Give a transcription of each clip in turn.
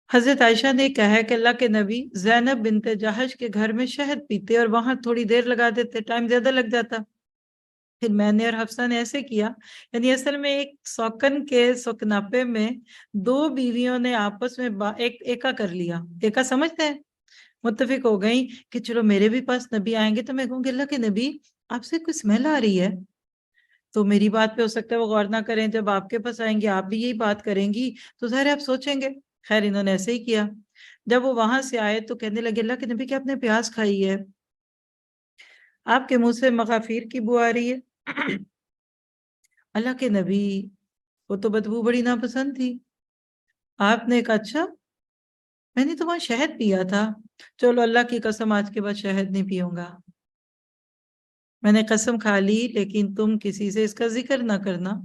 حضرت عائشہ نے کہا کہ اللہ کے نبی زینب بنت جہش کے گھر میں شہد پیتے اور وہاں تھوڑی دیر لگا دیتے، ٹائم زیادہ لگ جاتا۔ پھر میں نے اور حفصہ نے ایسے کیا، یعنی اصل میں ایک سوکن کے سکناپے میں دو بیویوں نے آپس میں ایکا کر لیا۔ ایکا سمجھتے ہیں؟ متفق ہو گئی کہ چلو میرے بھی پاس نبی آئیں گے تو میں کہوں گی اللہ کے نبی آپ سے کوئی اسمیل آ رہی ہے، تو میری بات پہ ہو سکتا ہے وہ غور نہ کریں، جب آپ کے پاس آئیں گے آپ بھی یہی بات کریں گی تو ظاہر آپ سوچیں گے۔ خیر انہوں نے ایسے ہی کیا۔ جب وہ وہاں سے آئے تو کہنے لگے اللہ کے نبی کیا آپ نے پیاز کھائی ہے؟ آپ کے منہ سے مغافیر کی بو آ رہی ہے۔ اللہ کے نبی وہ تو بدبو بڑی ناپسند تھی۔ آپ نے کہا اچھا میں نے تو وہاں شہد پیا تھا، چلو اللہ کی قسم آج کے بعد شہد نہیں پیوں گا، میں نے قسم کھا لی، لیکن تم کسی سے اس کا ذکر نہ کرنا۔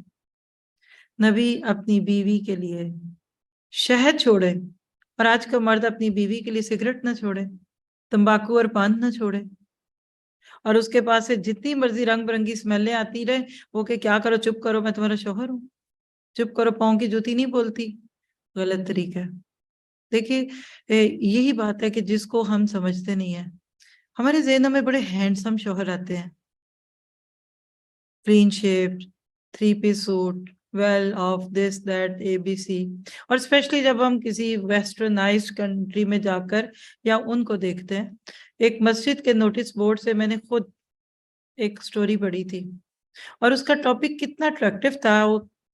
نبی اپنی بیوی کے لیے شہد چھوڑے، اور آج کا مرد اپنی بیوی کے لیے سگریٹ نہ چھوڑے، تمباکو اور پان نہ چھوڑے، اور اس کے پاس سے جتنی مرضی رنگ برنگی سمیلیں آتی رہے وہ کہ کیا کرو چپ کرو میں تمہارا شوہر ہوں، چپ کرو پاؤں کی جوتی نہیں بولتی۔ غلط طریقہ ہے۔ دیکھیے یہی بات ہے کہ جس کو ہم سمجھتے نہیں ہیں، ہمارے ذہنوں میں بڑے ہینڈسم شوہر آتے ہیں، clean shape, 3 piece suit, well off this that A B C, اور اسپیشلی جب ہم کسی ویسٹرنائزڈ کنٹری میں جا کر یا ان کو دیکھتے ہیں۔ ایک مسجد کے نوٹس بورڈ سے میں نے خود ایک سٹوری پڑھی تھی، اور اس کا ٹاپک کتنا اٹریکٹیو تھا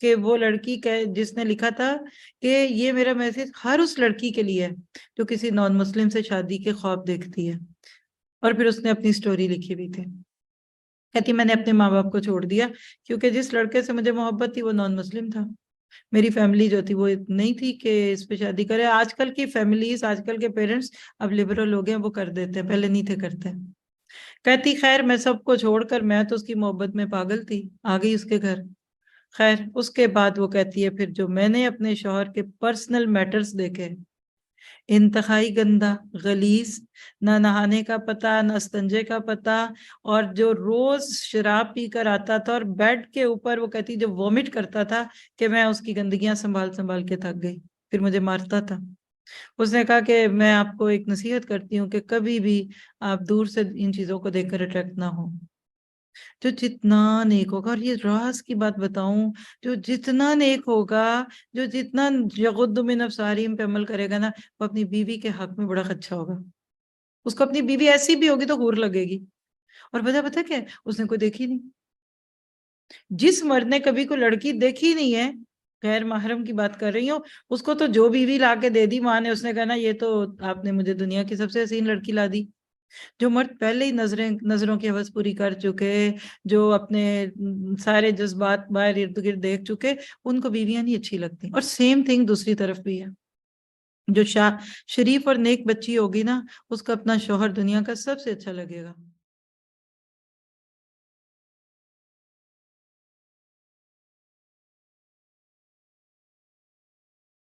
کہ وہ لڑکی جس نے لکھا تھا کہ یہ میرا میسج ہر اس لڑکی کے لیے ہے جو کسی نان مسلم سے شادی کے خواب دیکھتی ہے، اور پھر اس نے اپنی سٹوری لکھی بھی تھی، کہتی میں نے اپنے ماں باپ کو چھوڑ دیا کیونکہ جس لڑکے سے مجھے محبت تھی وہ نان مسلم تھا، میری فیملی جو تھی وہ نہیں تھی کہ اس پہ شادی کرے۔ آج کل کی فیملیز، آج کل کے پیرنٹس اب لبرل ہو گئے، وہ کر دیتے ہیں، پہلے نہیں تھے کرتے۔ کہتی خیر میں سب کو چھوڑ کر، میں تو اس کی محبت میں پاگل تھی، آ گئی اس کے گھر۔ خیر اس کے بعد وہ کہتی ہے پھر جو میں نے اپنے شوہر کے پرسنل میٹرز دیکھے، انتہائی گندا، غلیظ، نہ نہانے کا پتہ، نہ استنجے کا پتہ، اور جو روز شراب پی کر آتا تھا اور بیڈ کے اوپر وہ کہتی جو وومٹ کرتا تھا کہ میں اس کی گندگیاں سنبھال سنبھال کے تھک گئی، پھر مجھے مارتا تھا۔ اس نے کہا کہ میں آپ کو ایک نصیحت کرتی ہوں کہ کبھی بھی آپ دور سے ان چیزوں کو دیکھ کر اٹریکٹ نہ ہو۔ جو جتنا نیک ہوگا، اور یہ راز کی بات بتاؤں، جو جتنا نیک ہوگا، جو جتنا یغض من ابصارہم پہ عمل کرے گا نا، وہ اپنی بیوی کے حق میں بڑا اچھا ہوگا۔ اس کو اپنی بیوی ایسی بھی ہوگی تو حور لگے گی، اور پتہ کیا اس نے کوئی دیکھی نہیں۔ جس مرد نے کبھی کوئی لڑکی دیکھی نہیں ہے، غیر محرم کی بات کر رہی ہوں، اس کو تو جو بیوی لا کے دے دی ماں نے، اس نے کہا نا یہ تو آپ نے مجھے دنیا کی سب سے حسین لڑکی لا دی۔ جو مرد پہلے ہی نظروں کی حوث پوری کر چکے، جو اپنے سارے جذبات باہر ارد گرد دیکھ چکے، ان کو بیویاں نہیں اچھی لگتی۔ اور سیم تھنگ دوسری طرف بھی ہے، جو شریف اور نیک بچی ہوگی نا، اس کو اپنا شوہر دنیا کا سب سے اچھا لگے گا۔